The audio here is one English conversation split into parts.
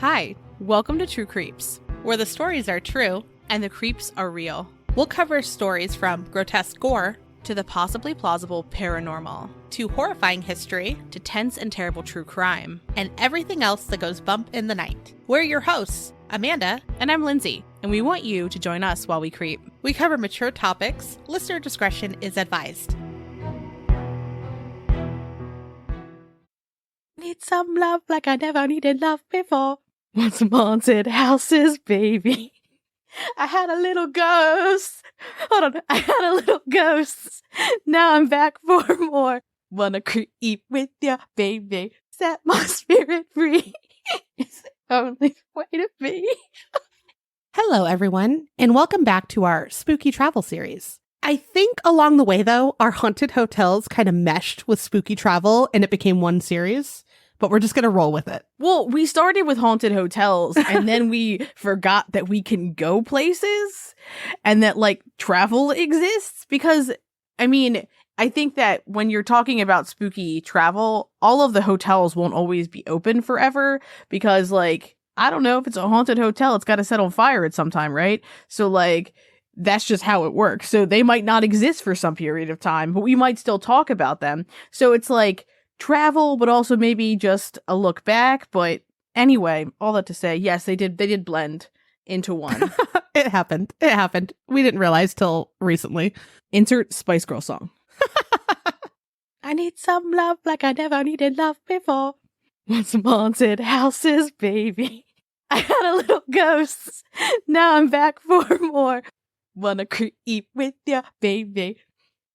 Hi, welcome to True Creeps, where the stories are true and the creeps are real. We'll cover stories from grotesque gore to the possibly plausible paranormal, to horrifying history, to tense and terrible true crime, and everything else that goes bump in the night. We're your hosts, Amanda, and I'm Lindsay, and we want you to join us while we creep. We cover mature topics. Listener discretion is advised. Need some love like I never needed love before. Want some haunted houses, baby. I had a little ghost. Hold on. I had a little ghost. Now I'm back for more. Wanna creep with ya, baby. Set my spirit free. It's the only way to be. Hello, everyone, and welcome back to our spooky travel series. I think along the way, though, our haunted hotels kind of meshed with spooky travel and it became one series. But we're just going to roll with it. Well, we started with haunted hotels and then we forgot that we can go places and that like travel exists because, I mean, I think that when you're talking about spooky travel, all of the hotels won't always be open forever because like, I don't know if it's a haunted hotel, it's got to set on fire at some time, right? So like, that's just how it works. So they might not exist for some period of time, but we might still talk about them. So it's like, travel, but also maybe just a look back. But anyway, all that to say, yes, they did blend into one. It happened. We didn't realize till recently. Insert Spice Girl song. I need some love like I never needed love before. Want some haunted houses, baby. I had a little ghost. Now I'm back for more. Wanna creep with ya, baby.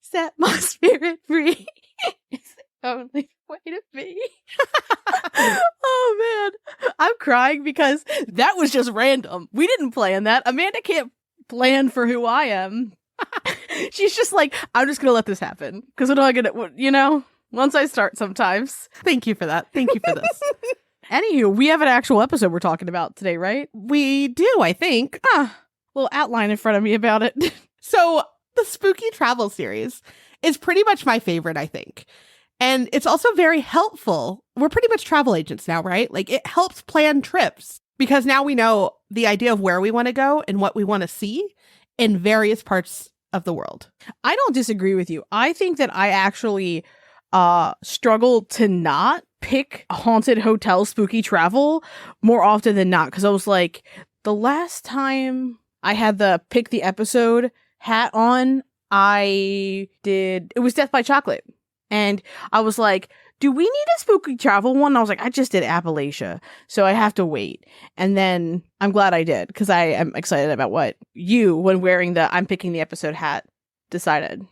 Set my spirit free. It's the only way to be. Oh man, I'm crying because that was just random. We didn't plan that. Amanda can't plan for who I am. She's just like, I'm just gonna let this happen because what am I gonna, you know? Once I start, sometimes. Thank you for that. Thank you for this. Anywho, we have an actual episode we're talking about today, right? We do, I think. Little outline in front of me about it. So the spooky travel series is pretty much my favorite, I think. And it's also very helpful. We're pretty much travel agents now, right? Like it helps plan trips because now we know the idea of where we want to go and what we want to see in various parts of the world. I don't disagree with you. I think that I actually struggle to not pick haunted hotel spooky travel more often than not. Because I was like, the last time I had the pick the episode hat on, it was Death by Chocolate. And I was like, do we need a spooky travel one? And I was like, I just did Appalachia, so I have to wait. And then I'm glad I did, because I am excited about what you, when wearing the I'm picking the episode hat, decided.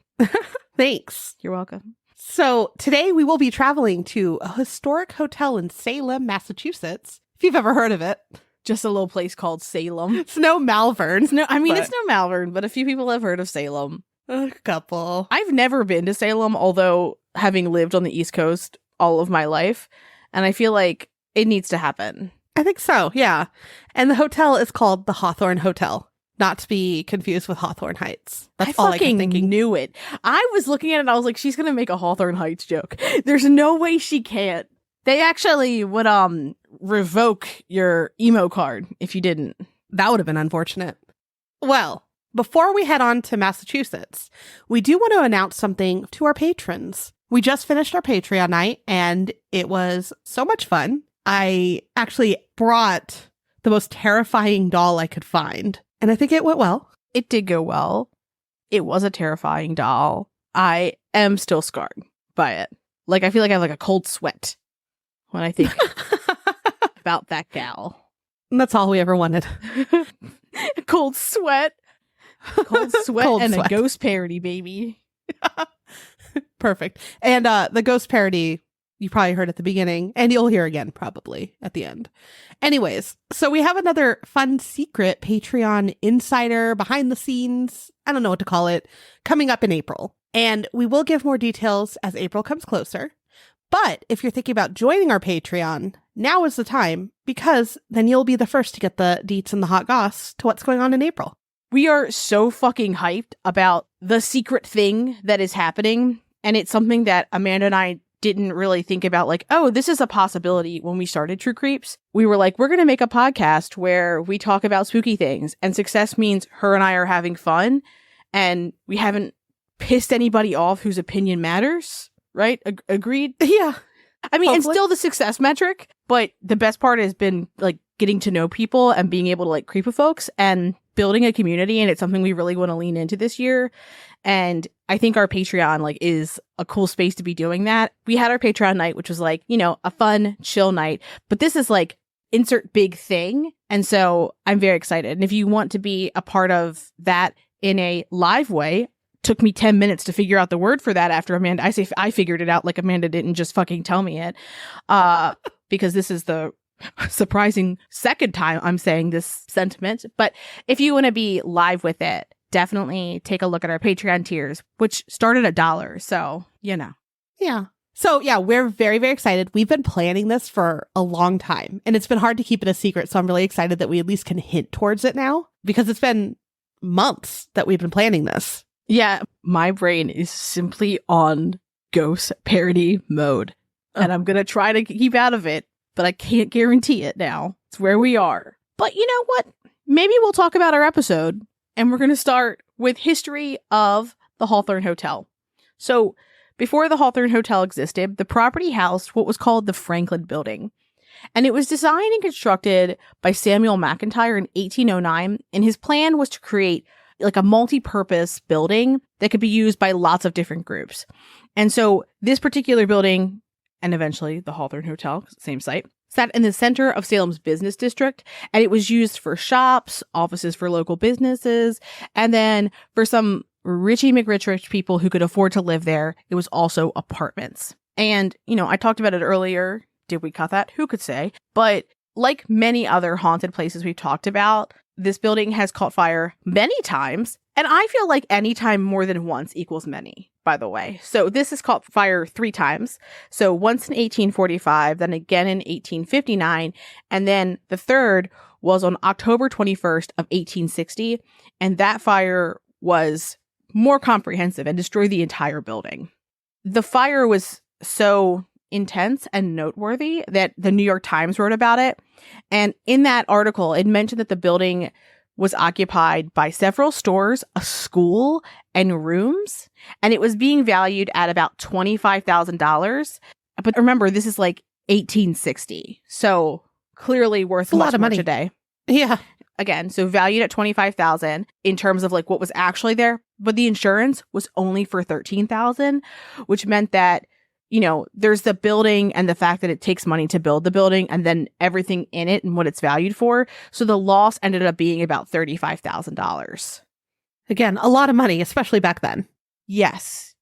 Thanks. You're welcome. So today we will be traveling to a historic hotel in Salem, Massachusetts, if you've ever heard of it. Just a little place called Salem. It's no Malvern. It's no Malvern, but a few people have heard of Salem. A couple. I've never been to Salem, although having lived on the East Coast all of my life, and I feel like it needs to happen. I think so, yeah. And the hotel is called the Hawthorne Hotel, not to be confused with Hawthorne Heights. That's all I kept thinking. Knew it. I was looking at it and I was like, she's going to make a Hawthorne Heights joke. There's no way she can't. They actually would revoke your emo card if you didn't. That would have been unfortunate. Well, before we head on to Massachusetts, we do want to announce something to our patrons. We just finished our Patreon night, and it was so much fun. I actually brought the most terrifying doll I could find, and I think it went well. It did go well. It was a terrifying doll. I am still scarred by it. Like, I feel like I have like a cold sweat when I think about that gal. And that's all we ever wanted. Cold sweat. Cold sweat Cold and sweat. A ghost parody, baby. Perfect. And the ghost parody, you probably heard at the beginning, and you'll hear again probably at the end. Anyways, so we have another fun secret Patreon insider behind the scenes, I don't know what to call it, coming up in April. And we will give more details as April comes closer. But if you're thinking about joining our Patreon, now is the time, because then you'll be the first to get the deets and the hot goss to what's going on in April. We are so fucking hyped about the secret thing that is happening. And it's something that Amanda and I didn't really think about like, oh, this is a possibility when we started True Creeps. We were like, we're going to make a podcast where we talk about spooky things, and success means her and I are having fun and we haven't pissed anybody off whose opinion matters, right? Agreed? Yeah. I mean, Hopefully. it's still the success metric, but the best part has been like getting to know people and being able to like creep with folks and building a community. And it's something we really want to lean into this year. And I think our Patreon like is a cool space to be doing that. We had our Patreon night, which was like, you know, a fun, chill night. But this is like insert big thing. And so I'm very excited. And if you want to be a part of that in a live way, took me 10 minutes to figure out the word for that after Amanda. I figured it out like Amanda didn't just fucking tell me it. Because this is the surprising second time I'm saying this sentiment. But if you want to be live with it, definitely take a look at our Patreon tiers, which start at $1. So, you know. Yeah. So, yeah, we're very, very excited. We've been planning this for a long time, and it's been hard to keep it a secret. So I'm really excited that we at least can hint towards it now, because it's been months that we've been planning this. Yeah, my brain is simply on ghost parody mode. And I'm going to try to keep out of it, but I can't guarantee it now. It's where we are. But you know what? Maybe we'll talk about our episode, and we're going to start with history of the Hawthorne Hotel. So before the Hawthorne Hotel existed, the property housed what was called the Franklin Building. And it was designed and constructed by Samuel McIntyre in 1809. And his plan was to create like a multi-purpose building that could be used by lots of different groups. And so this particular building, and eventually the Hawthorne Hotel, same site, sat in the center of Salem's business district, and it was used for shops, offices for local businesses, and then for some Richie McRich people who could afford to live there, it was also apartments. And, you know, I talked about it earlier. Did we cut that? Who could say? But like many other haunted places we've talked about, this building has caught fire many times, and I feel like any time more than once equals many, by the way. So this has caught fire 3 times. So once in 1845, then again in 1859, and then the third was on October 21st of 1860, and that fire was more comprehensive and destroyed the entire building. The fire was so intense and noteworthy that the New York Times wrote about it. And in that article, it mentioned that the building was occupied by several stores, a school, and rooms. And it was being valued at about $25,000. But remember, this is like 1860. So clearly worth a lot of more money today. Yeah. Again, so valued at $25,000 in terms of like what was actually there. But the insurance was only for $13,000, which meant that, you know, there's the building and the fact that it takes money to build the building and then everything in it and what it's valued for. So the loss ended up being about $35,000. Again, a lot of money, especially back then. Yes.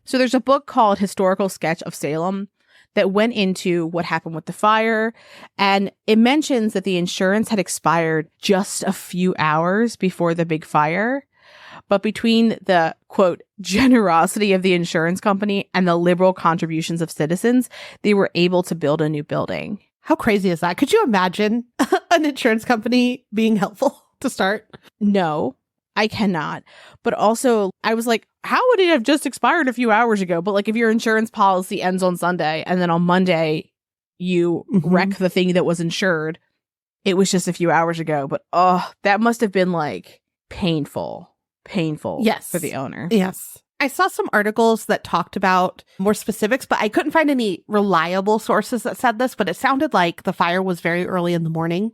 So there's a book called Historical Sketch of Salem that went into what happened with the fire. And it mentions that the insurance had expired just a few hours before the big fire. But between the, quote, generosity of the insurance company and the liberal contributions of citizens, they were able to build a new building. How crazy is that? Could you imagine an insurance company being helpful to start? No, I cannot. But also, I was like, how would it have just expired a few hours ago? But like if your insurance policy ends on Sunday and then on Monday you wreck the thing that was insured, it was just a few hours ago. But oh, that must have been like painful. Yes. For the owner. Yes. I saw some articles that talked about more specifics, but I couldn't find any reliable sources that said this, but it sounded like the fire was very early in the morning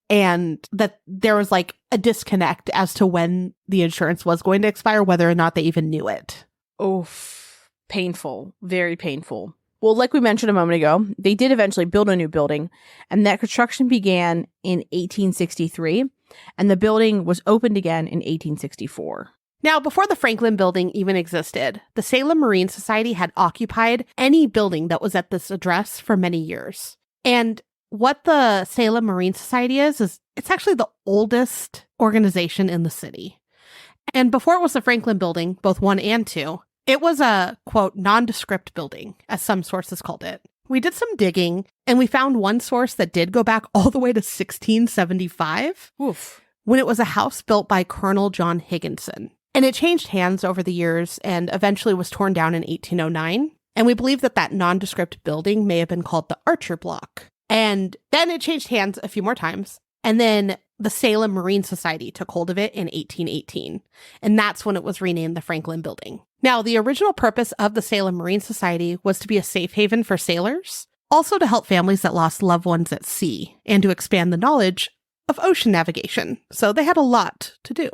and that there was like a disconnect as to when the insurance was going to expire, whether or not they even knew it. Oof. Painful. Very painful. Well, like we mentioned a moment ago, they did eventually build a new building, and that construction began in 1863. And the building was opened again in 1864. Now, before the Franklin Building even existed, the Salem Marine Society had occupied any building that was at this address for many years. And what the Salem Marine Society is it's actually the oldest organization in the city. And before it was the Franklin Building, both 1 and 2, it was a, quote, nondescript building, as some sources called it. We did some digging, and we found one source that did go back all the way to 1675, when it was a house built by Colonel John Higginson. And it changed hands over the years and eventually was torn down in 1809. And we believe that that nondescript building may have been called the Archer Block. And then it changed hands a few more times. And then the Salem Marine Society took hold of it in 1818. And that's when it was renamed the Franklin Building. Now, the original purpose of the Salem Marine Society was to be a safe haven for sailors, also to help families that lost loved ones at sea, and to expand the knowledge of ocean navigation. So they had a lot to do.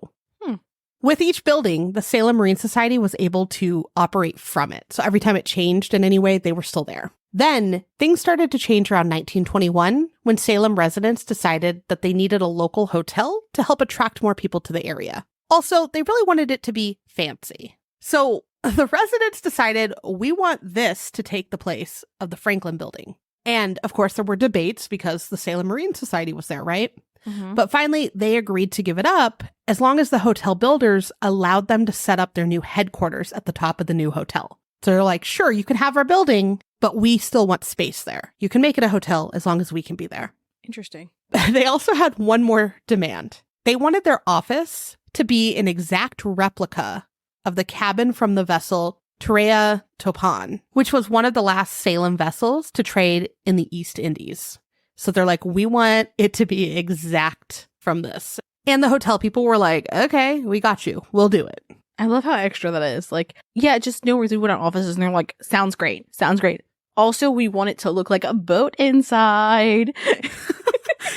With each building, the Salem Marine Society was able to operate from it. So every time it changed in any way, they were still there. Then things started to change around 1921 when Salem residents decided that they needed a local hotel to help attract more people to the area. Also, they really wanted it to be fancy. So the residents decided, we want this to take the place of the Franklin Building. And of course, there were debates because the Salem Marine Society was there, right? But finally, they agreed to give it up as long as the hotel builders allowed them to set up their new headquarters at the top of the new hotel. So they're like, sure, you can have our building, but we still want space there. You can make it a hotel as long as we can be there. Interesting. They also had one more demand. They wanted their office to be an exact replica of the cabin from the vessel Terea Topan, which was one of the last Salem vessels to trade in the East Indies. So they're like, we want it to be exact from this. And the hotel people were like, okay, we got you. We'll do it. I love how extra that is. Like, yeah, just no reason we want offices. And they're like, sounds great. Sounds great. Also, we want it to look like a boat inside.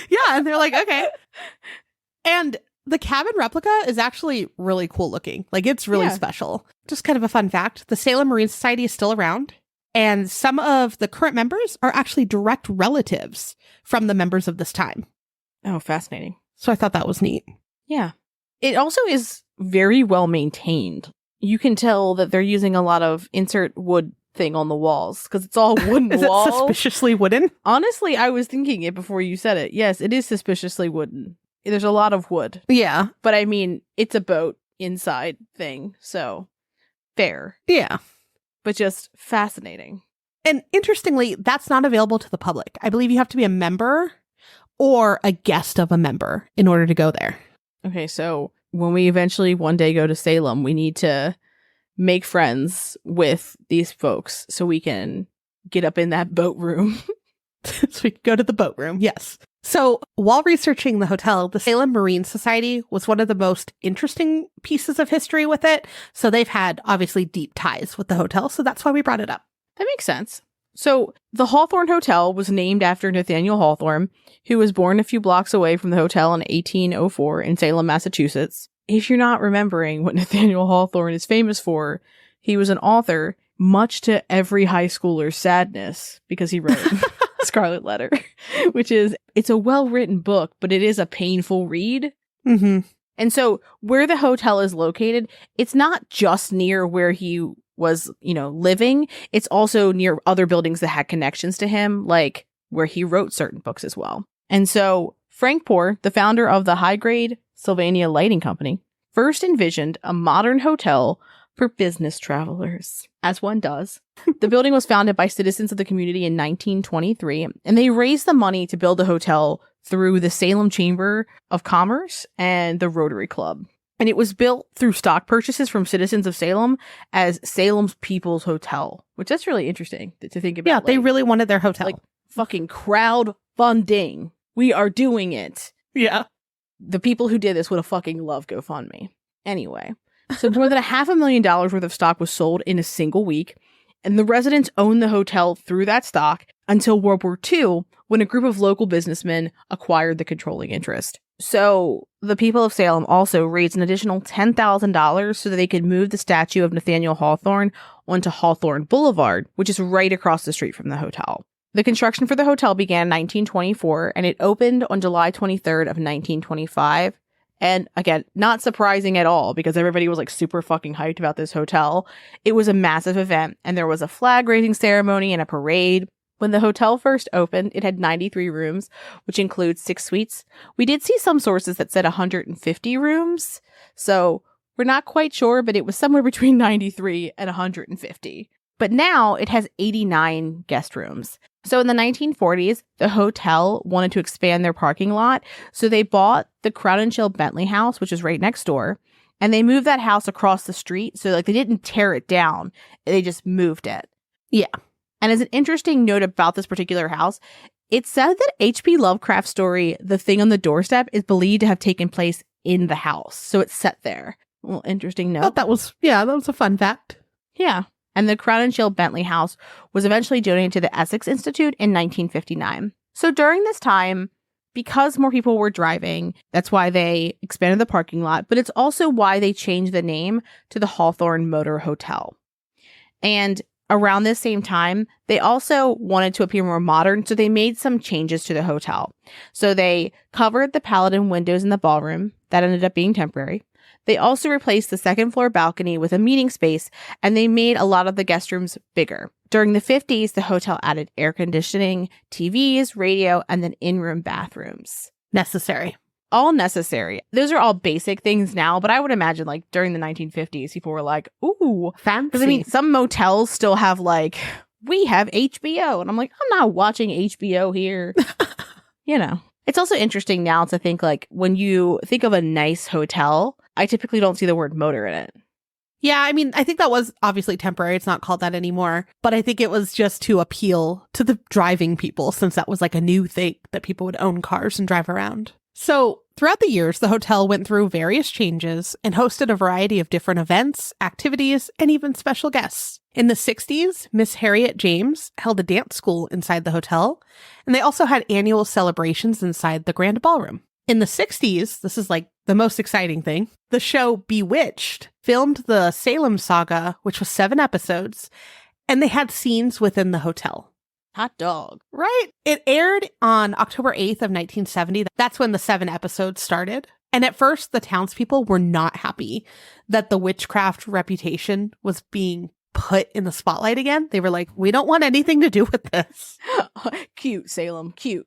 Yeah. And they're like, okay. And the cabin replica is actually really cool looking. Like, it's really special. Just kind of a fun fact. The Salem Marine Society is still around. And some of the current members are actually direct relatives from the members of this time. Oh, fascinating. So I thought that was neat. Yeah. It also is very well maintained. You can tell that they're using a lot of insert wood thing on the walls because it's all wooden Is walls. it suspiciously wooden? Honestly, I was thinking it before you said it. Yes, it is suspiciously wooden. There's a lot of wood. Yeah. But I mean, it's a boat inside thing, so fair. Yeah. But just fascinating. And interestingly, that's not available to the public. I believe you have to be a member or a guest of a member in order to go there. Okay, so when we eventually one day go to Salem, we need to make friends with these folks so we can get up in that boat room. So we can go to the boat room. Yes. So while researching the hotel, the Salem Marine Society was one of the most interesting pieces of history with it. So they've had obviously deep ties with the hotel. So that's why we brought it up. That makes sense. So the Hawthorne Hotel was named after Nathaniel Hawthorne, who was born a few blocks away from the hotel in 1804 in Salem, Massachusetts. If you're not remembering what Nathaniel Hawthorne is famous for, he was an author, much to every high schooler's sadness, because he wrote Scarlet Letter, which is, it's a well-written book, but it is a painful read. Mm-hmm. And so where the hotel is located, it's not just near where he was, living. It's also near other buildings that had connections to him, like where he wrote certain books as well. And so Frank Poor, the founder of the high-grade Sylvania Lighting Company, first envisioned a modern hotel for business travelers, as one does. The building was founded by citizens of the community in 1923, and they raised the money to build the hotel through the Salem Chamber of Commerce and the Rotary Club. And it was built through stock purchases from citizens of Salem as Salem's People's Hotel, which that's really interesting to think about. Yeah, they really wanted their hotel. Like fucking crowdfunding. We are doing it. Yeah. The people who did this would have fucking loved GoFundMe. Anyway, so more than $500,000 worth of stock was sold in a single week, and the residents owned the hotel through that stock until World War II, when a group of local businessmen acquired the controlling interest. So the people of Salem also raised an additional $10,000 so that they could move the statue of Nathaniel Hawthorne onto Hawthorne Boulevard, which is right across the street from the hotel. The construction for the hotel began in 1924, and it opened on July 23rd of 1925. And again, not surprising at all because everybody was like super fucking hyped about this hotel. It was a massive event, and there was a flag raising ceremony and a parade. When the hotel first opened, it had 93 rooms, which includes 6 suites. We did see some sources that said 150 rooms, so we're not quite sure, but it was somewhere between 93 and 150. But now it has 89 guest rooms. So in the 1940s, the hotel wanted to expand their parking lot, so they bought the Crown & Chill Bentley house, which is right next door, and they moved that house across the street, so like they didn't tear it down, they just moved it. Yeah. And as an interesting note about this particular house, it's said that H.P. Lovecraft's story, The Thing on the Doorstep, is believed to have taken place in the house. So it's set there. Well, interesting note. That was a fun fact. Yeah. And the Crown and Shield Bentley house was eventually donated to the Essex Institute in 1959. So during this time, because more people were driving, that's why they expanded the parking lot, but it's also why they changed the name to the Hawthorne Motor Hotel. And around this same time, they also wanted to appear more modern, so they made some changes to the hotel. So they covered the Paladin windows in the ballroom. That ended up being temporary. They also replaced the second floor balcony with a meeting space, and they made a lot of the guest rooms bigger. During the 50s, the hotel added air conditioning, TVs, radio, and then in-room bathrooms. Necessary. All necessary. Those are all basic things now, but I would imagine like during the 1950s, people were like, ooh, fancy. Because I mean, some motels still have like, we have HBO. And I'm like, I'm not watching HBO here. You know, it's also interesting now to think like when you think of a nice hotel, I typically don't see the word motor in it. Yeah, I mean, I think that was obviously temporary. It's not called that anymore. But I think it was just to appeal to the driving people, since that was like a new thing that people would own cars and drive around. So throughout the years, the hotel went through various changes and hosted a variety of different events, activities, and even special guests. In the 60s, Miss Harriet James held a dance school inside the hotel, and they also had annual celebrations inside the Grand Ballroom. In the 60s, this is like the most exciting thing, the show Bewitched filmed the Salem saga, which was 7 episodes, and they had scenes within the hotel. Hot dog. Right. It aired on October 8th of 1970. That's when the 7 episodes started. And at first, the townspeople were not happy that the witchcraft reputation was being put in the spotlight again. They were like, we don't want anything to do with this. Cute, Salem. Cute.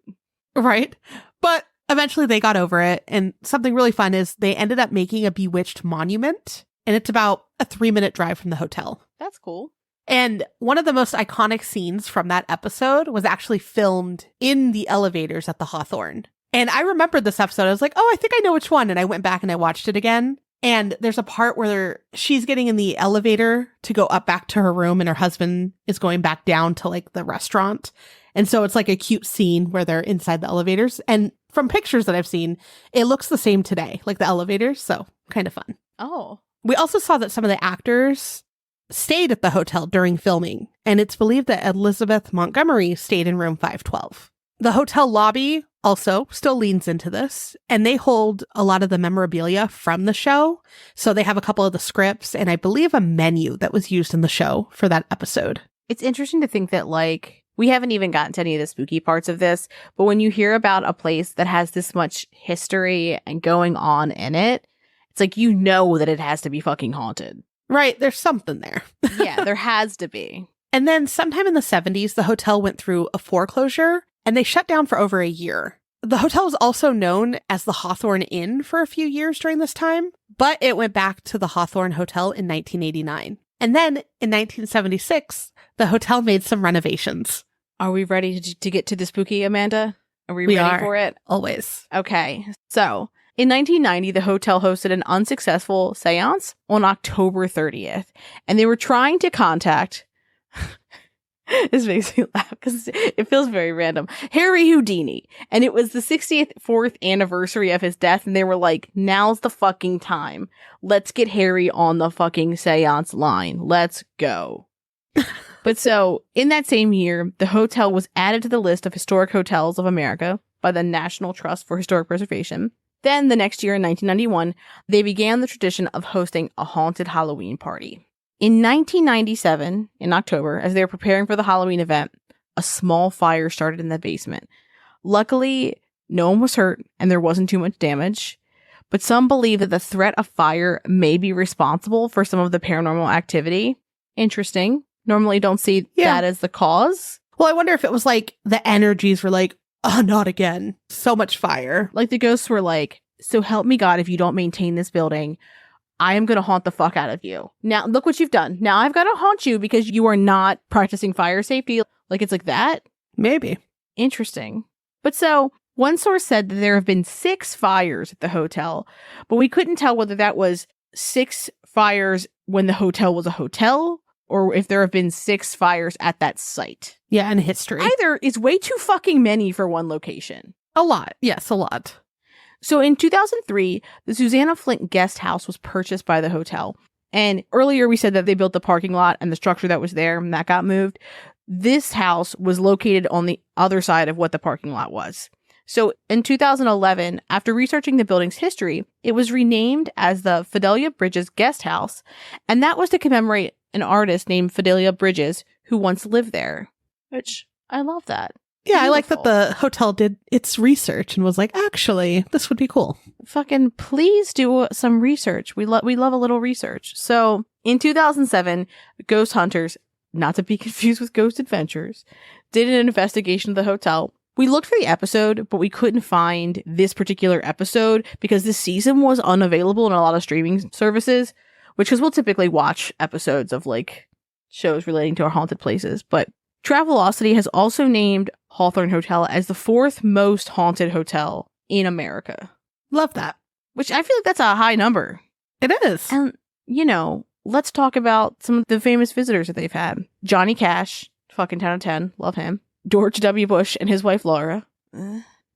Right. But eventually they got over it. And something really fun is they ended up making a Bewitched monument. And it's about a 3-minute drive from the hotel. That's cool. And one of the most iconic scenes from that episode was actually filmed in the elevators at the Hawthorne. And I remembered this episode. I was like, oh, I think I know which one. And I went back and I watched it again. And there's a part where she's getting in the elevator to go up back to her room and her husband is going back down to like the restaurant. And so it's like a cute scene where they're inside the elevators. And from pictures that I've seen, it looks the same today, like the elevators. So kind of fun. Oh. We also saw that some of the actors stayed at the hotel during filming, and it's believed that Elizabeth Montgomery stayed in room 512. The hotel lobby also still leans into this, and they hold a lot of the memorabilia from the show. So they have a couple of the scripts and I believe a menu that was used in the show for that episode. It's interesting to think that like we haven't even gotten to any of the spooky parts of this, but when you hear about a place that has this much history and going on in it, it's like, you know that it has to be fucking haunted. Right, there's something there. Yeah, there has to be. And then sometime in the 70s, the hotel went through a foreclosure and they shut down for over a year. The hotel was also known as the Hawthorne Inn for a few years during this time, but it went back to the Hawthorne Hotel in 1989. And then in 1976, the hotel made some renovations. Are we ready to get to the spooky, Amanda? Are we ready for it? Always. Okay, so in 1990, the hotel hosted an unsuccessful seance on October 30th, and they were trying to contact, this makes me laugh because it feels very random, Harry Houdini, and it was the 64th anniversary of his death, and they were like, now's the fucking time. Let's get Harry on the fucking seance line. Let's go. But so, in that same year, the hotel was added to the list of historic hotels of America by the National Trust for Historic Preservation. Then, the next year in 1991, they began the tradition of hosting a haunted Halloween party. In 1997, in October, as they were preparing for the Halloween event, a small fire started in the basement. Luckily, no one was hurt and there wasn't too much damage, but some believe that the threat of fire may be responsible for some of the paranormal activity. Interesting. Normally don't see that as the cause. Well, I wonder if it was like the energies were like, oh, not again. So much fire. Like the ghosts were like, so help me God, if you don't maintain this building, I am going to haunt the fuck out of you. Now, look what you've done. Now I've got to haunt you because you are not practicing fire safety. Like it's like that. Maybe. Interesting. But so one source said that there have been 6 fires at the hotel, but we couldn't tell whether that was 6 fires when the hotel was a hotel or if there have been 6 fires at that site. Yeah, and history. Either is way too fucking many for one location. A lot. Yes, a lot. So in 2003, the Susanna Flint guest house was purchased by the hotel. And earlier we said that they built the parking lot and the structure that was there and that got moved. This house was located on the other side of what the parking lot was. So in 2011, after researching the building's history, it was renamed as the Fidelia Bridges Guest House, and that was to commemorate an artist named Fidelia Bridges who once lived there, which I love that. Yeah, Beautiful. I like that the hotel did its research and was like, actually, this would be cool. Fucking please do some research. We love a little research. So in 2007, Ghost Hunters, not to be confused with Ghost Adventures, did an investigation of the hotel. We looked for the episode, but we couldn't find this particular episode because this season was unavailable in a lot of streaming services, which is we'll typically watch episodes of like shows relating to our haunted places. But Travelocity has also named Hawthorne Hotel as the 4th most haunted hotel in America. Love that. Which I feel like that's a high number. It is. And, you know, let's talk about some of the famous visitors that they've had. Johnny Cash, fucking 10 out of 10. Love him. George W. Bush and his wife Laura,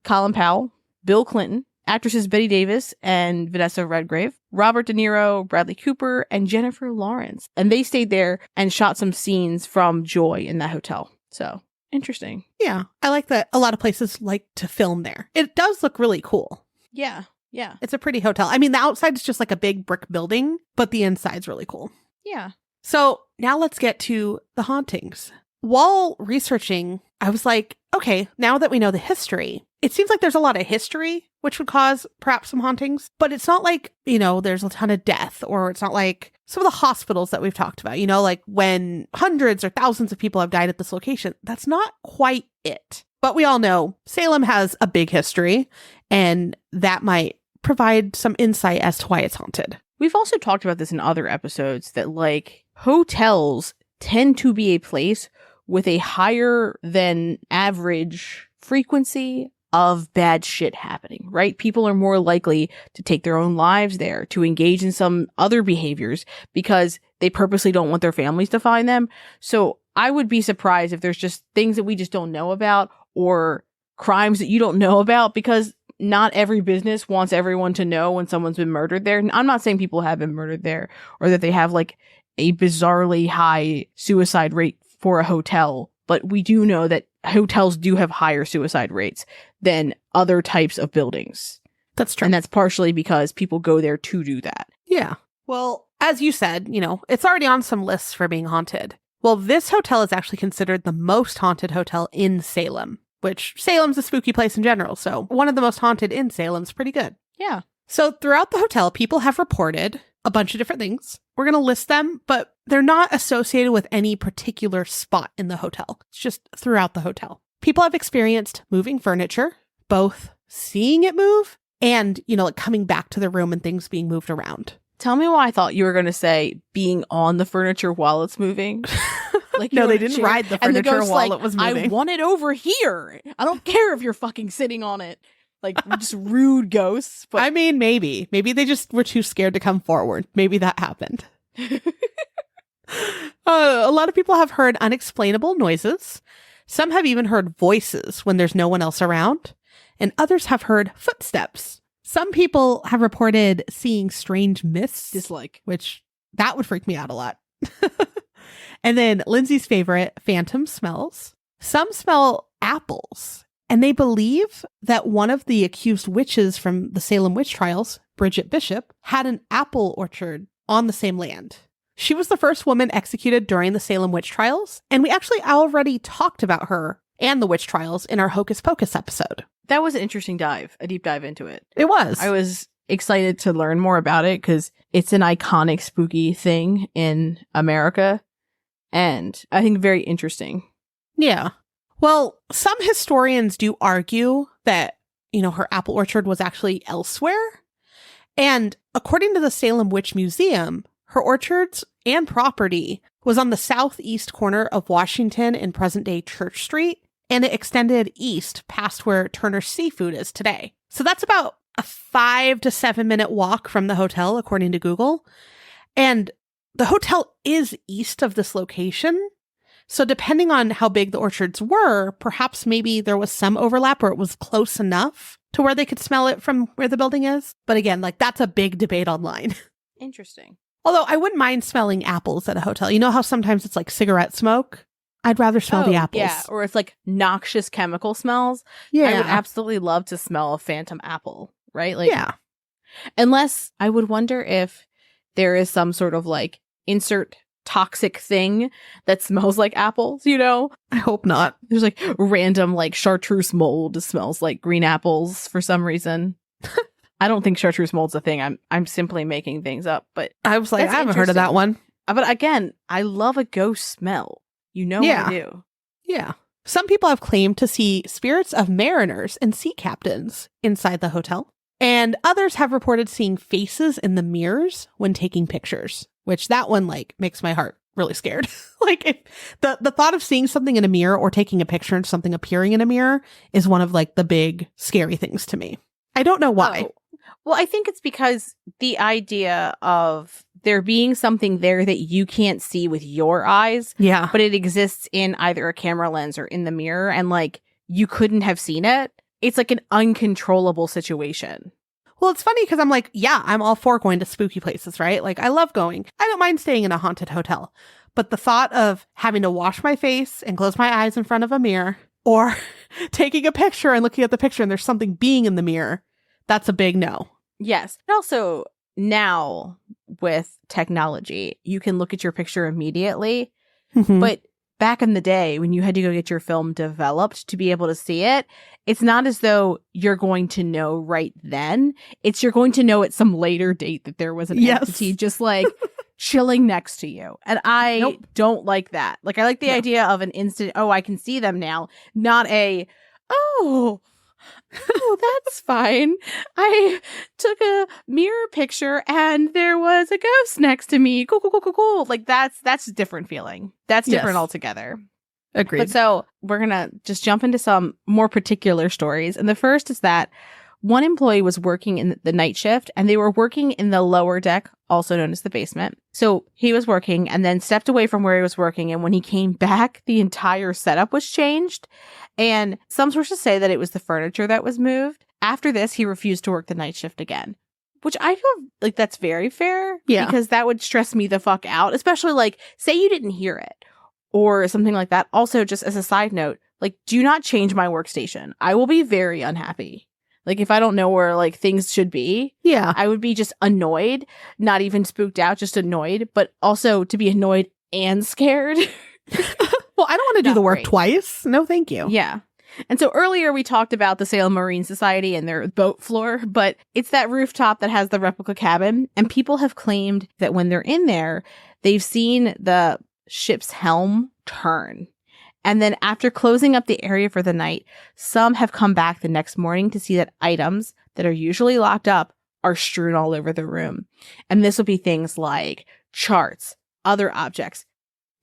Colin Powell, Bill Clinton, actresses Bette Davis and Vanessa Redgrave, Robert De Niro, Bradley Cooper, and Jennifer Lawrence. And they stayed there and shot some scenes from Joy in that hotel. So, interesting. Yeah, I like that a lot of places like to film there. It does look really cool. Yeah, yeah. It's a pretty hotel. I mean, the outside is just like a big brick building, but the inside's really cool. Yeah. So now let's get to the hauntings. While researching, I was like, okay, now that we know the history, it seems like there's a lot of history, which would cause perhaps some hauntings, but it's not like, you know, there's a ton of death, or it's not like some of the hospitals that we've talked about, you know, like when hundreds or thousands of people have died at this location. That's not quite it. But we all know Salem has a big history, and that might provide some insight as to why it's haunted. We've also talked about this in other episodes that like hotels tend to be a place with a higher than average frequency of bad shit happening, right? People are more likely to take their own lives there, to engage in some other behaviors because they purposely don't want their families to find them. So I would be surprised if there's just things that we just don't know about or crimes that you don't know about, because not every business wants everyone to know when someone's been murdered there. And I'm not saying people have been murdered there or that they have like a bizarrely high suicide rate for a hotel, but we do know that hotels do have higher suicide rates than other types of buildings. That's true. And that's partially because people go there to do that. Yeah. Well, as you said, you know, it's already on some lists for being haunted. Well, this hotel is actually considered the most haunted hotel in Salem, which Salem's a spooky place in general. So one of the most haunted in Salem's pretty good. Yeah. So throughout the hotel, people have reported a bunch of different things. We're going to list them, but they're not associated with any particular spot in the hotel. It's just throughout the hotel. People have experienced moving furniture, both seeing it move and, you know, like coming back to the room and things being moved around. Tell me why I thought you were going to say being on the furniture while it's moving. Like no, they didn't ride the furniture while it was moving. I want it over here. I don't care if you're fucking sitting on it. Like, just rude ghosts. But I mean, maybe they just were too scared to come forward. Maybe that happened. A lot of people have heard unexplainable noises. Some have even heard voices when there's no one else around. And others have heard footsteps. Some people have reported seeing strange mists. Dislike. Which, that would freak me out a lot. And then Lindsay's favorite, phantom smells. Some smell apples. And they believe that one of the accused witches from the Salem witch trials, Bridget Bishop, had an apple orchard on the same land. She was the first woman executed during the Salem witch trials, and we actually already talked about her and the witch trials in our Hocus Pocus episode. That was an interesting dive, a deep dive into it. It was. I was excited to learn more about it because it's an iconic spooky thing in America, and I think very interesting. Yeah. Well, some historians do argue that, you know, her apple orchard was actually elsewhere. And according to the Salem Witch Museum, her orchards and property was on the southeast corner of Washington and present-day Church Street, and it extended east past where Turner's Seafood is today. So that's about a 5 to 7 minute walk from the hotel, according to Google. And the hotel is east of this location. So depending on how big the orchards were, perhaps maybe there was some overlap or it was close enough to where they could smell it from where the building is. But again, like that's a big debate online. Interesting. Although I wouldn't mind smelling apples at a hotel. You know how sometimes it's like cigarette smoke? I'd rather smell the apples. Yeah, or it's like noxious chemical smells. Yeah. I would absolutely love to smell a phantom apple, right? Like, yeah. Unless I would wonder if there is some sort of like insert toxic thing that smells like apples, you know? I hope not. There's like random like chartreuse mold smells like green apples for some reason. I don't think chartreuse mold's a thing. I'm simply making things up, but I was like, I haven't heard of that one. But again, I love a ghost smell. You know Yeah. I do. Yeah. Some people have claimed to see spirits of mariners and sea captains inside the hotel. And others have reported seeing faces in the mirrors when taking pictures, which that one like makes my heart really scared. Like if the thought of seeing something in a mirror or taking a picture and something appearing in a mirror is one of like the big scary things to me. I don't know why. Oh. Well, I think it's because the idea of there being something there that you can't see with your eyes, Yeah. but it exists in either a camera lens or in the mirror, and like you couldn't have seen it. It's like an uncontrollable situation. Well, it's funny because I'm like, yeah, I'm all for going to spooky places, right? Like I love going. I don't mind staying in a haunted hotel. But the thought of having to wash my face and close my eyes in front of a mirror or taking a picture and looking at the picture and there's something being in the mirror, that's a big no. Yes. And also now with technology, you can look at your picture immediately. But back in the day when you had to go get your film developed to be able to see it, it's not as though you're going to know right then. It's you're going to know at some later date that there was an entity just like chilling next to you. And I don't like that. Like I like the idea of an instant, oh, I can see them now, not a, oh, that's fine. I took a mirror picture and there was a ghost next to me. Cool. Like that's a different feeling. That's different altogether. Agreed. But so we're going to just jump into some more particular stories. And the first is that one employee was working in the night shift and they were working in the lower deck, also known as the basement. So he was working and then stepped away from where he was working. And when he came back, the entire setup was changed. And some sources say that it was the furniture that was moved. After this, he refused to work the night shift again, which I feel like that's very fair. Yeah. Because that would stress me the fuck out, especially like say you didn't hear it or something like that. Also, just as a side note, like do not change my workstation. I will be very unhappy. Like if I don't know where like things should be, I would be just annoyed, not even spooked out, just annoyed, but also to be annoyed and scared. Well, I don't want to do the work twice. No, thank you. Yeah. And so earlier we talked about the Salem Marine Society and their boat floor, but it's that rooftop that has the replica cabin. And people have claimed that when they're in there, they've seen the ship's helm turn. And then after closing up the area for the night, some have come back the next morning to see that items that are usually locked up are strewn all over the room. And this will be things like charts, other objects,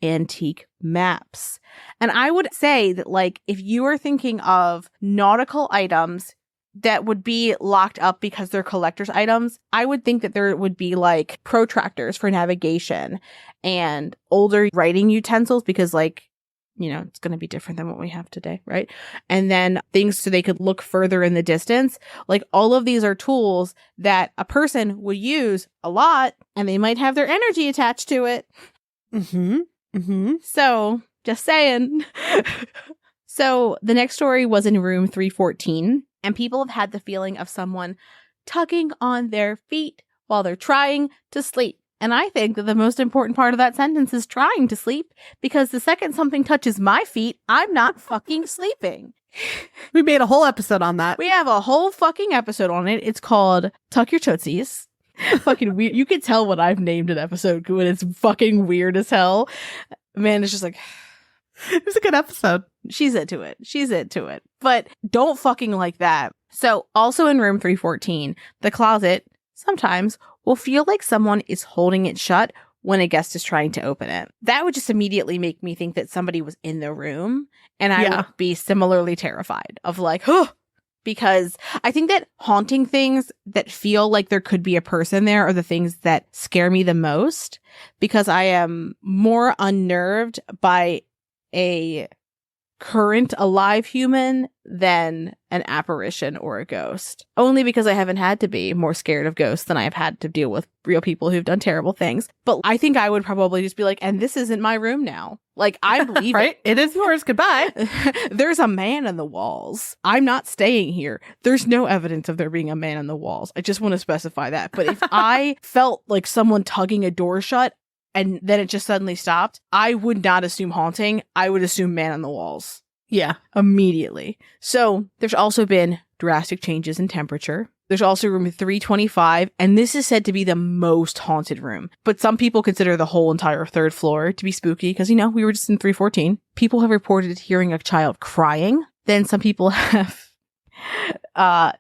antique maps. And I would say that like if you are thinking of nautical items that would be locked up because they're collector's items, I would think that there would be like protractors for navigation and older writing utensils because like, you know, it's going to be different than what we have today, right? And then things so they could look further in the distance. Like all of these are tools that a person would use a lot and they might have their energy attached to it. So just saying. So the next story was in room 314 and people have had the feeling of someone tugging on their feet while they're trying to sleep. And I think that the most important part of that sentence is trying to sleep because the second something touches my feet, I'm not fucking sleeping. We made a whole episode on that. We have a whole fucking episode on it. It's called Tuck Your Tootsies. Fucking weird. You can tell what I've named an episode when it's fucking weird as hell. Man, it's just like... It was a good episode. She's into it. But don't fucking like that. So also in room 314, the closet sometimes will feel like someone is holding it shut when a guest is trying to open it. That would just immediately make me think that somebody was in the room and I would be similarly terrified of like, oh, because I think that haunting things that feel like there could be a person there are the things that scare me the most, because I am more unnerved by a current alive human than an apparition or a ghost. Only because I haven't had to be more scared of ghosts than I've had to deal with real people who've done terrible things. But I think I would probably just be like, and this isn't my room now. Like, I believe right? It is yours. Goodbye. There's a man in the walls. I'm not staying here. There's no evidence of there being a man in the walls. I just want to specify that. But if I felt like someone tugging a door shut, and then it just suddenly stopped, I would not assume haunting. I would assume man on the walls. Yeah. Immediately. So there's also been drastic changes in temperature. There's also room 325, and this is said to be the most haunted room. But some people consider the whole entire third floor to be spooky because, we were just in 314. People have reported hearing a child crying. Then some people have,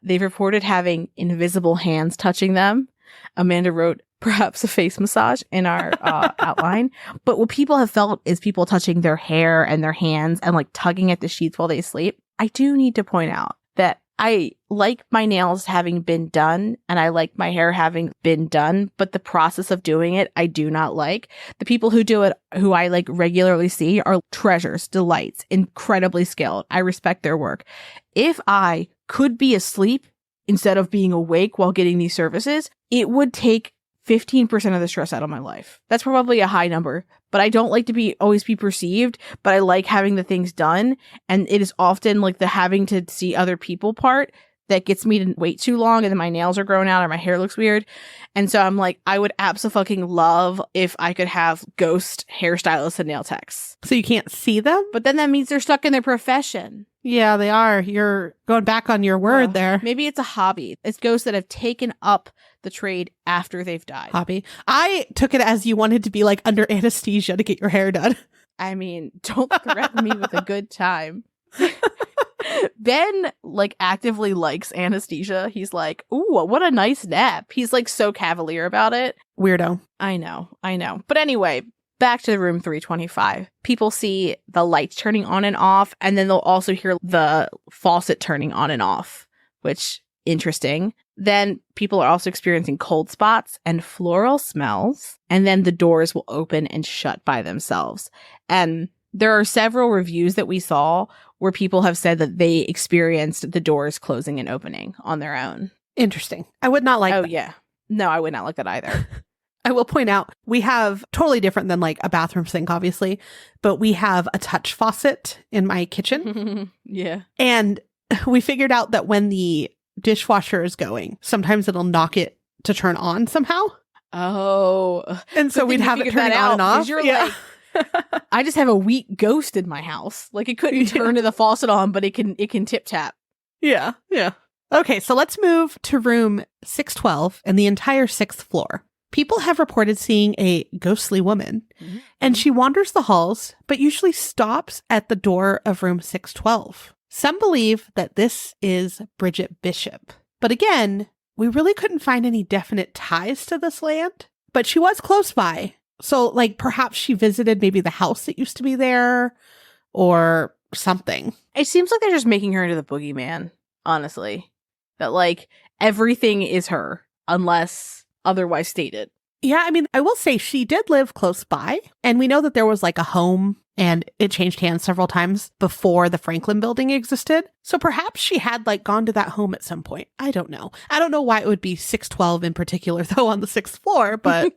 they've reported having invisible hands touching them. Amanda wrote, perhaps a face massage in our outline. But what people have felt is people touching their hair and their hands and like tugging at the sheets while they sleep. I do need to point out that I like my nails having been done and I like my hair having been done, but the process of doing it, I do not like. The people who do it, who I like regularly see, are treasures, delights, incredibly skilled. I respect their work. If I could be asleep instead of being awake while getting these services, it would take 15% of the stress out of my life. That's probably a high number, but I don't like to always be perceived, but I like having the things done. And it is often like the having to see other people part that gets me to wait too long, and then my nails are growing out or my hair looks weird. And so I'm like, I would absolutely love if I could have ghost hairstylists and nail techs. So you can't see them? But then that means they're stuck in their profession. Yeah, they are. You're going back on your word there. Maybe it's a hobby. It's ghosts that have taken up the trade after they've died. Hobby. I took it as you wanted to be like under anesthesia to get your hair done. I mean, don't threaten me with a good time. Ben like actively likes anesthesia. He's like, ooh, what a nice nap. He's like so cavalier about it. Weirdo. I know. But anyway, back to room 325. People see the lights turning on and off, and then they'll also hear the faucet turning on and off, which interesting. Then people are also experiencing cold spots and floral smells, and then the doors will open and shut by themselves. And there are several reviews that we saw where people have said that they experienced the doors closing and opening on their own. Interesting. I would not like that. Oh, yeah. No, I would not like that either. I will point out, we have totally different than like a bathroom sink, obviously, but we have a touch faucet in my kitchen. Yeah. And we figured out that when the dishwasher is going, sometimes it'll knock it to turn on somehow. Oh. And so we'd have it turning on and off. You're like, I just have a weak ghost in my house. Like, it couldn't turn the faucet on, but it can tip tap. Yeah. Okay, so let's move to room 612 and the entire 6th floor. People have reported seeing a ghostly woman, and she wanders the halls, but usually stops at the door of room 612. Some believe that this is Bridget Bishop. But again, we really couldn't find any definite ties to this land, but she was close by. So, like, perhaps she visited maybe the house that used to be there or something. It seems like they're just making her into the boogeyman, honestly. That, like, everything is her, unless otherwise stated. Yeah, I mean, I will say she did live close by, and we know that there was like a home and it changed hands several times before the Franklin building existed. So perhaps she had like gone to that home at some point. I don't know. I don't know why it would be 612 in particular, though, on the 6th floor, but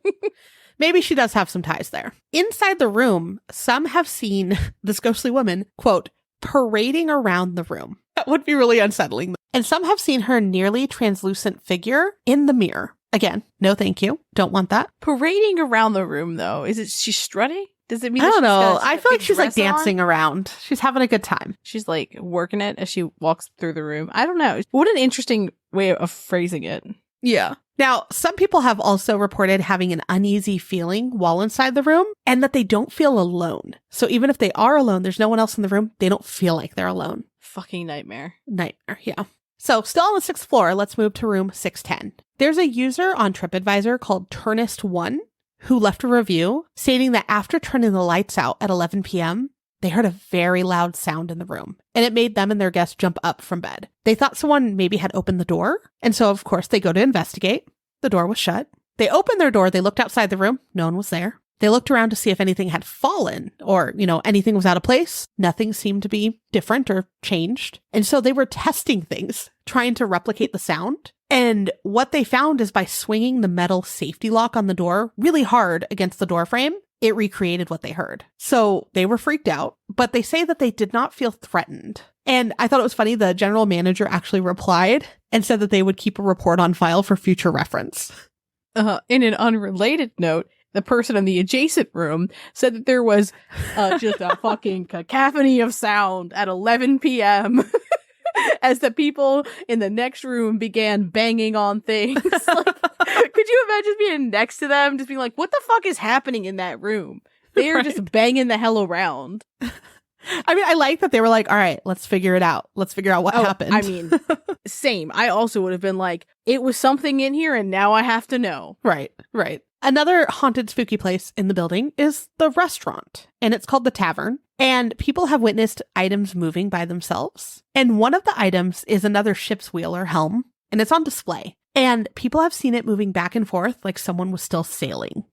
maybe she does have some ties there. Inside the room, some have seen this ghostly woman, quote, parading around the room. That would be really unsettling. And some have seen her nearly translucent figure in the mirror. Again, no thank you. Don't want that. Parading around the room, though. Is it she's strutting? Does it mean I don't know. I feel like she's like dancing around. She's having a good time. She's like working it as she walks through the room. I don't know. What an interesting way of phrasing it. Yeah. Now, some people have also reported having an uneasy feeling while inside the room and that they don't feel alone. So even if they are alone, there's no one else in the room. They don't feel like they're alone. Fucking nightmare. Nightmare, yeah. So still on the 6th floor, let's move to room 610. There's a user on TripAdvisor called Turnist1 who left a review stating that after turning the lights out at 11 p.m., they heard a very loud sound in the room, and it made them and their guests jump up from bed. They thought someone maybe had opened the door, and so, of course, they go to investigate. The door was shut. They opened their door. They looked outside the room. No one was there. They looked around to see if anything had fallen or, anything was out of place. Nothing seemed to be different or changed. And so they were testing things, trying to replicate the sound. And what they found is by swinging the metal safety lock on the door really hard against the door frame, it recreated what they heard. So they were freaked out, but they say that they did not feel threatened. And I thought it was funny. The general manager actually replied and said that they would keep a report on file for future reference. In an unrelated note, the person in the adjacent room said that there was just a fucking cacophony of sound at 11 p.m. as the people in the next room began banging on things. Could you imagine being next to them, just being like, what the fuck is happening in that room? They are just banging the hell around. I mean, I like that they were like, all right, let's figure it out. Let's figure out what happened. I mean, same. I also would have been like, it was something in here and now I have to know. Right. Another haunted, spooky place in the building is the restaurant, and it's called the Tavern. And people have witnessed items moving by themselves. And one of the items is another ship's wheel or helm, and it's on display. And people have seen it moving back and forth like someone was still sailing.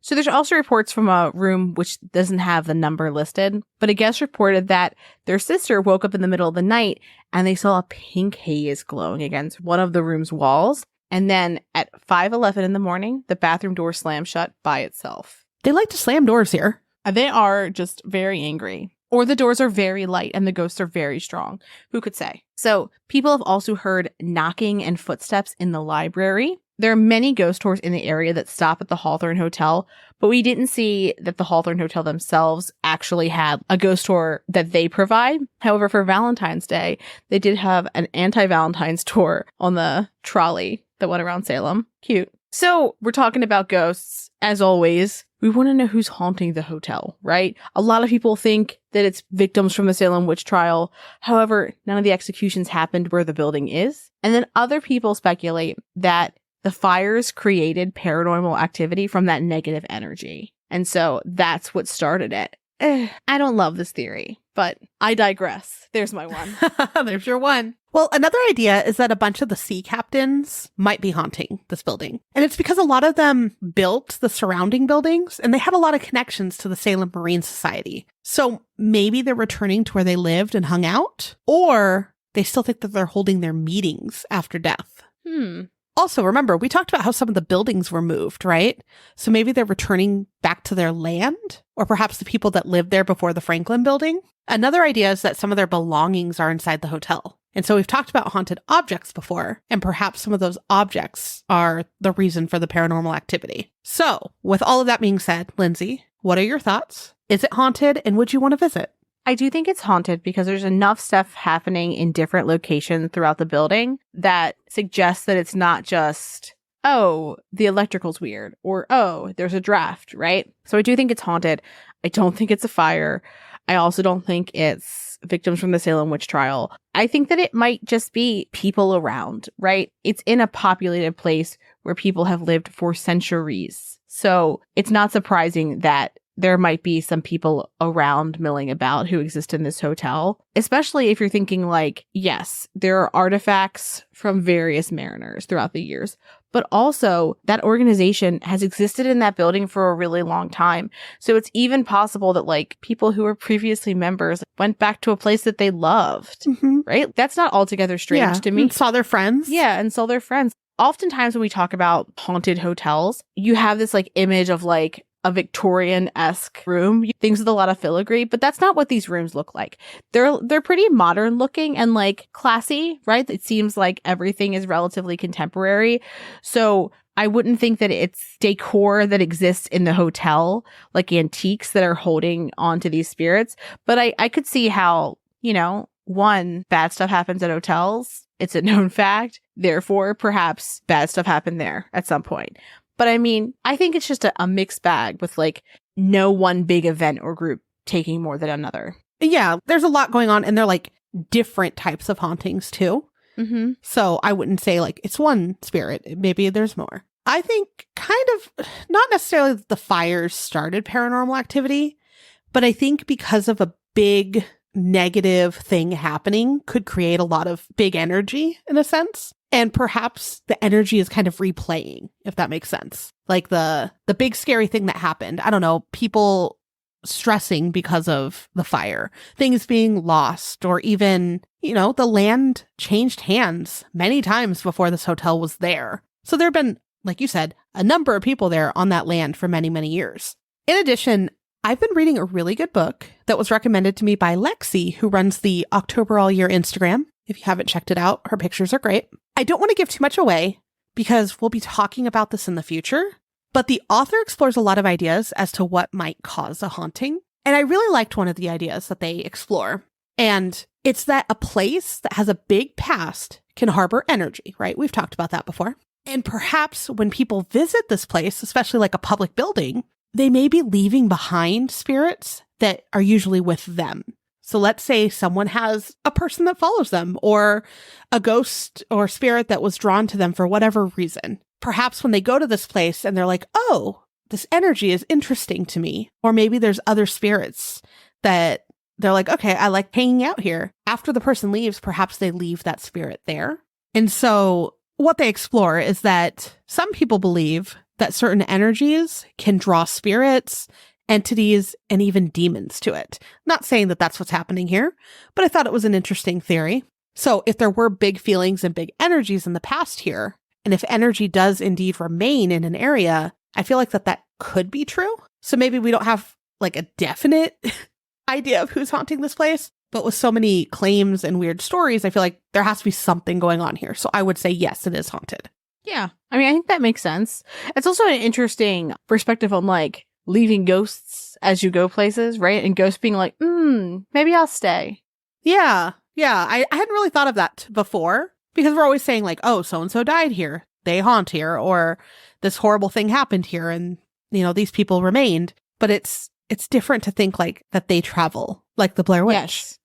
So there's also reports from a room which doesn't have the number listed, but a guest reported that their sister woke up in the middle of the night and they saw a pink haze glowing against one of the room's walls. And then at 5:11 in the morning, the bathroom door slammed shut by itself. They like to slam doors here. They are just very angry. Or the doors are very light and the ghosts are very strong. Who could say? So people have also heard knocking and footsteps in the library. There are many ghost tours in the area that stop at the Hawthorne Hotel, but we didn't see that the Hawthorne Hotel themselves actually had a ghost tour that they provide. However, for Valentine's Day, they did have an anti-Valentine's tour on the trolley that went around Salem. Cute. So we're talking about ghosts. As always, we want to know who's haunting the hotel, right? A lot of people think that it's victims from the Salem witch trial. However, none of the executions happened where the building is. And then other people speculate that the fires created paranormal activity from that negative energy. And so that's what started it. I don't love this theory, but I digress. There's my one. There's your one. Well, another idea is that a bunch of the sea captains might be haunting this building. And it's because a lot of them built the surrounding buildings and they had a lot of connections to the Salem Marine Society. So maybe they're returning to where they lived and hung out, or they still think that they're holding their meetings after death. Also, remember, we talked about how some of the buildings were moved, right? So maybe they're returning back to their land, or perhaps the people that lived there before the Franklin building. Another idea is that some of their belongings are inside the hotel. And so we've talked about haunted objects before, and perhaps some of those objects are the reason for the paranormal activity. So with all of that being said, Lindsay, what are your thoughts? Is it haunted, and would you want to visit? I do think it's haunted because there's enough stuff happening in different locations throughout the building that suggests that it's not just, oh, the electrical's weird, or, oh, there's a draft, right? So I do think it's haunted. I don't think it's a fire. I also don't think it's victims from the Salem witch trial. I think that it might just be people around, right? It's in a populated place where people have lived for centuries. So it's not surprising that there might be some people around milling about who exist in this hotel, especially if you're thinking like, yes, there are artifacts from various mariners throughout the years, but also that organization has existed in that building for a really long time. So it's even possible that like people who were previously members went back to a place that they loved, right? That's not altogether strange to me. And saw their friends. Yeah, and saw their friends. Oftentimes when we talk about haunted hotels, you have this like image of like a Victorian-esque room, things with a lot of filigree, but that's not what these rooms look like. They're pretty modern looking and like classy, right? It seems like everything is relatively contemporary. So I wouldn't think that it's decor that exists in the hotel, like antiques that are holding onto these spirits. But I could see how, one, bad stuff happens at hotels. It's a known fact. Therefore, perhaps bad stuff happened there at some point. But I mean, I think it's just a mixed bag with like no one big event or group taking more than another. Yeah, there's a lot going on, and they're like different types of hauntings too. So I wouldn't say like it's one spirit. Maybe there's more. I think kind of not necessarily that the fires started paranormal activity, But I think because of a big negative thing happening could create a lot of big energy in a sense. And perhaps the energy is kind of replaying, if that makes sense. Like the big scary thing that happened. I don't know, people stressing because of the fire, things being lost, or even, the land changed hands many times before this hotel was there. So there have been, like you said, a number of people there on that land for many, many years. In addition, I've been reading a really good book that was recommended to me by Lexi, who runs the October All Year Instagram. If you haven't checked it out, her pictures are great. I don't want to give too much away because we'll be talking about this in the future, but the author explores a lot of ideas as to what might cause a haunting. And I really liked one of the ideas that they explore. And it's that a place that has a big past can harbor energy, right? We've talked about that before. And perhaps when people visit this place, especially like a public building, they may be leaving behind spirits that are usually with them. So let's say someone has a person that follows them, or a ghost or spirit that was drawn to them for whatever reason. Perhaps when they go to this place and they're like, oh, this energy is interesting to me. Or maybe there's other spirits that they're like, okay, I like hanging out here. After the person leaves, perhaps they leave that spirit there. And so what they explore is that some people believe that certain energies can draw spirits, entities, and even demons to it. Not saying that that's what's happening here, but I thought it was an interesting theory. So if there were big feelings and big energies in the past here, and if energy does indeed remain in an area, I feel like that could be true. So maybe we don't have like a definite idea of who's haunting this place, but with so many claims and weird stories, I feel like there has to be something going on here. So I would say, yes, it is haunted. Yeah. I mean, I think that makes sense. It's also an interesting perspective on like leaving ghosts as you go places, right? And ghosts being like, maybe I'll stay. Yeah. Yeah. I hadn't really thought of that before because we're always saying like, oh, so-and-so died here. They haunt here, or this horrible thing happened here and, these people remained. But it's different to think like that they travel like the Blair Witch. Yes.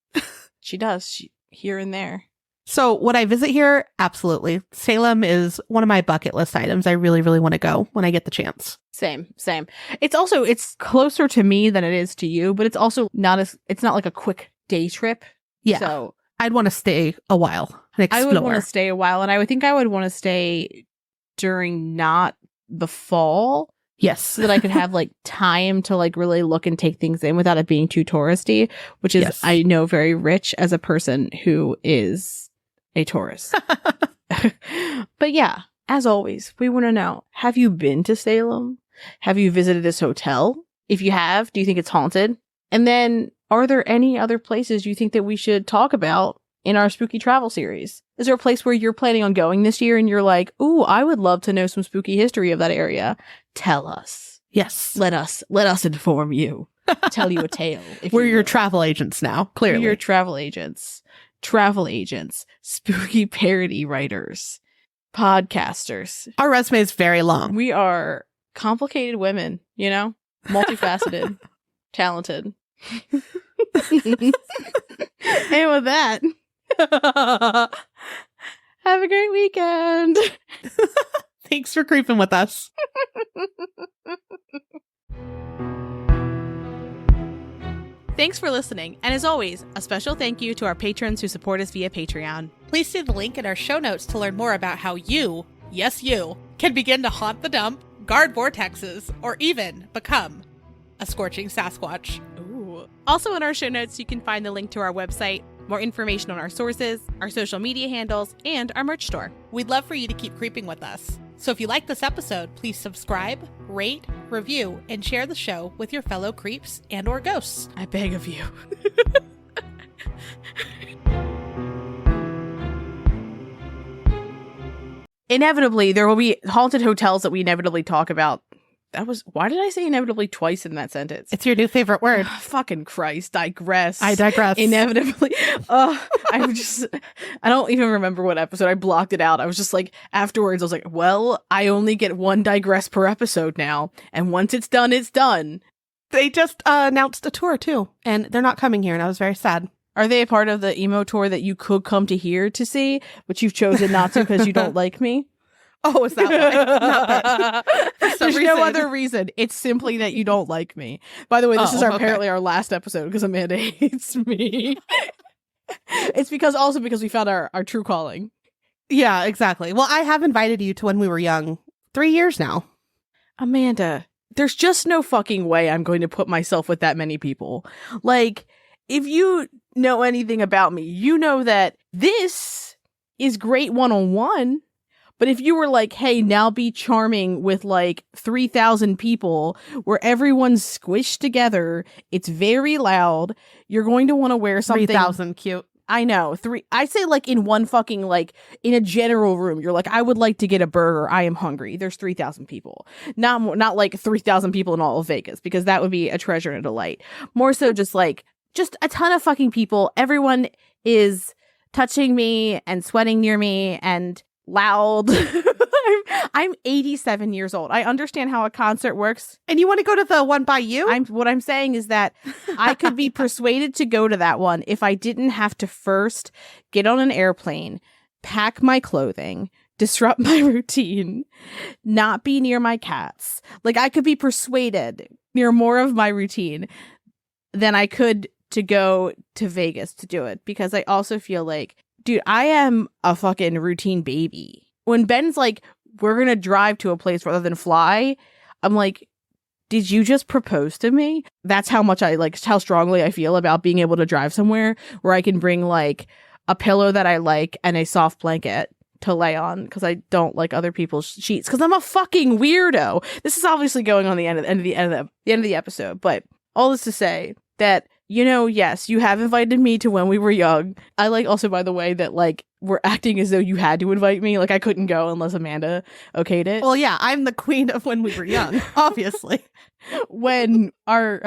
She does. Here and there. So would I visit here? Absolutely. Salem is one of my bucket list items. I really, really want to go when I get the chance. Same. It's closer to me than it is to you, but it's also it's not like a quick day trip. Yeah. So I'd want to stay a while and explore. I would want to stay a while, and I would think I would want to stay during not the fall. Yes. So that I could have like time to like really look and take things in without it being too touristy, which is, yes, I know, very rich as a person who is a tourist. But yeah, as always, we want to know, have you been to Salem? Have you visited this hotel? If you have, do you think it's haunted? And then are there any other places you think that we should talk about in our spooky travel series? Is there a place where you're planning on going this year and you're like, ooh, I would love to know some spooky history of that area? Tell us. Yes. Let us inform you. Tell you a tale. We're your travel agents now, clearly. We're your travel agents, spooky parody writers, podcasters. Our resume is very long. We are complicated women, multifaceted, talented. And with that, have a great weekend. Thanks for creeping with us. Thanks for listening. And as always, a special thank you to our patrons who support us via Patreon. Please see the link in our show notes to learn more about how you, yes you, can begin to haunt the dump, guard vortexes, or even become a scorching Sasquatch. Ooh. Also in our show notes, you can find the link to our website, more information on our sources, our social media handles, and our merch store. We'd love for you to keep creeping with us. So if you like this episode, please subscribe, rate, review, and share the show with your fellow creeps and or ghosts. I beg of you. Inevitably, there will be haunted hotels that we inevitably talk about. Why did I say inevitably twice in that sentence? It's your new favorite word. Fucking Christ, digress. I digress. Inevitably. I don't even remember what episode. I blocked it out. I was just like, afterwards, I was like, well, I only get one digress per episode now. And once it's done, it's done. They just announced a tour too, and they're not coming here, and I was very sad. Are they a part of the emo tour that you could come to here to see, but you've chosen not to because you don't like me? Oh, is that why? Not that. There's no other reason. It's simply that you don't like me. By the way, this is apparently our last episode because Amanda hates me. It's because we found our true calling. Yeah, exactly. Well, I have invited you to When We Were Young 3 years now. Amanda, there's just no fucking way I'm going to put myself with that many people. Like, if you know anything about me, you know that this is great one-on-one. But if you were like, hey, now be charming with like 3,000 people where everyone's squished together, it's very loud, you're going to want to wear something. 3,000, cute. I know. I say like in one fucking, like in a general room, you're like, I would like to get a burger. I am hungry. There's 3,000 people. Not like 3,000 people in all of Vegas, because that would be a treasure and a delight. More so just a ton of fucking people. Everyone is touching me and sweating near me and loud. I'm 87 years old. I understand how a concert works. And you want to go to the one by you? What I'm saying is that I could be persuaded to go to that one if I didn't have to first get on an airplane, pack my clothing, disrupt my routine, not be near my cats. Like, I could be persuaded near more of my routine than I could to go to Vegas to do it, because I also feel like, dude, I am a fucking routine baby. When Ben's like, we're going to drive to a place rather than fly, I'm like, did you just propose to me? That's how much how strongly I feel about being able to drive somewhere where I can bring like a pillow that I like and a soft blanket to lay on, because I don't like other people's sheets, because I'm a fucking weirdo. This is obviously going on the end of the episode, but all this to say that, you know, yes, you have invited me to When We Were Young. I like also, by the way, that like we're acting as though you had to invite me. Like, I couldn't go unless Amanda okayed it. Well, yeah, I'm the queen of When We Were Young, obviously. When our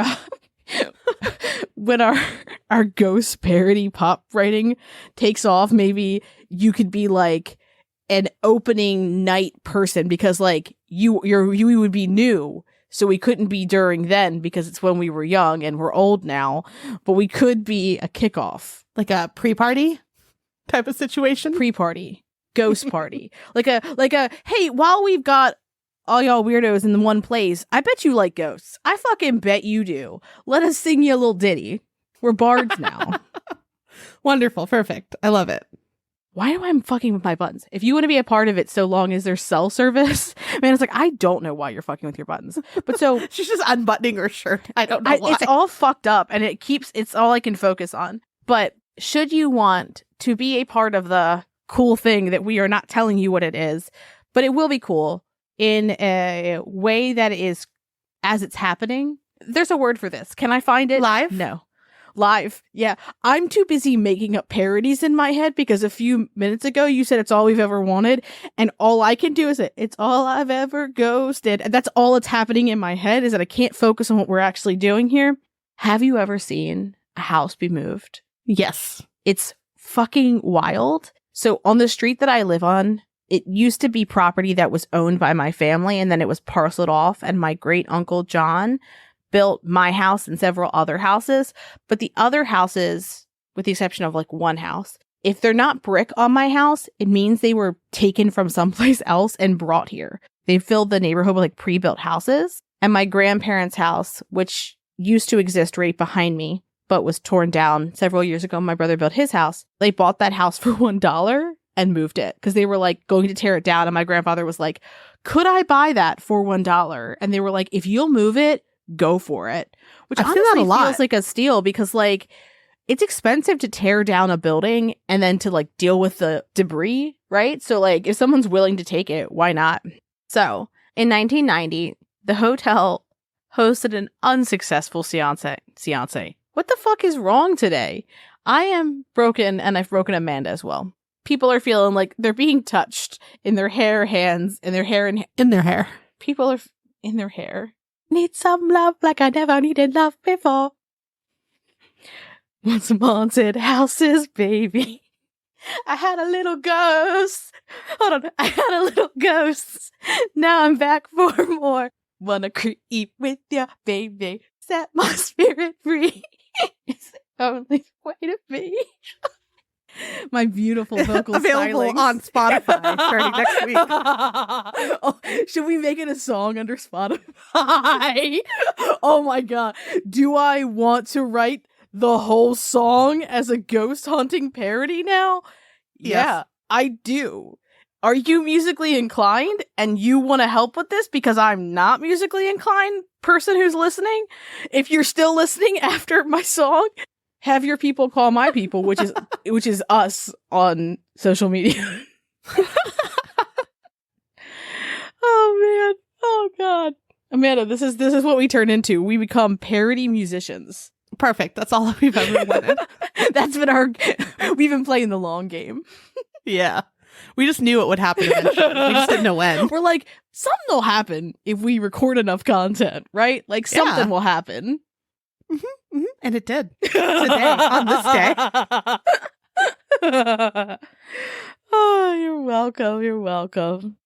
ghost parody pop writing takes off, maybe you could be like an opening night person, because like you would be new. So we couldn't be during then because it's When We Were Young and we're old now, but we could be a kickoff. Like a pre-party type of situation? Pre-party. Ghost party. like a, hey, while we've got all y'all weirdos in the one place, I bet you like ghosts. I fucking bet you do. Let us sing you a little ditty. We're bards now. Wonderful. Perfect. I love it. Why am I fucking with my buttons? If you want to be a part of it so long as there's cell service, man, it's like, I don't know why you're fucking with your buttons. But so she's just unbuttoning her shirt. I don't know why. It's all fucked up and it's all I can focus on. But should you want to be a part of the cool thing that we are not telling you what it is, but it will be cool in a way that is as it's happening. There's a word for this. Can I find it? Live? No. Live. Yeah. I'm too busy making up parodies in my head because a few minutes ago you said it's all we've ever wanted, and all I can do is it's all I've ever ghosted. And that's all that's happening in my head, is that I can't focus on what we're actually doing here. Have you ever seen a house be moved? Yes. It's fucking wild. So on the street that I live on, it used to be property that was owned by my family, and then it was parceled off, and my great uncle John built my house and several other houses. But the other houses, with the exception of like one house, if they're not brick on my house, it means they were taken from someplace else and brought here. They filled the neighborhood with like pre-built houses. And my grandparents' house, which used to exist right behind me, but was torn down several years ago, my brother built his house. They bought that house for $1 and moved it because they were like going to tear it down. And my grandfather was like, could I buy that for $1? And they were like, if you'll move it, go for it. Which honestly feels like a steal, because like it's expensive to tear down a building and then to like deal with the debris, right? So like if someone's willing to take it, why not? So in 1990, the hotel hosted an unsuccessful seance. What the fuck is wrong today? I am broken, and I've broken Amanda as well. People are feeling like they're being touched in their hair, hands, in their hair, and in their hair. People are in their hair. Need some love like I never needed love before. Want some haunted houses, baby. I had a little ghost. Hold on. I had a little ghost. Now I'm back for more. Wanna creep with ya, baby. Set my spirit free. It's the only way to be. My beautiful vocal Available stylings. on Spotify starting next week. Oh, should we make it a song under Spotify? Oh my god. Do I want to write the whole song as a ghost hunting parody now? Yes. Yeah, I do. Are you musically inclined and you want to help with this because I'm not musically inclined person who's listening? If you're still listening after my song, have your people call my people, which is us on social media. Oh man. Oh god. Amanda, this is what we turn into. We become parody musicians. Perfect. That's all we've ever wanted. We've been playing the long game. Yeah. We just knew it would happen eventually. We just didn't know when. We're like, something will happen if we record enough content, right? Like something will happen. Mm-hmm, mm-hmm. And it did. Today, on this day. Oh, you're welcome. You're welcome.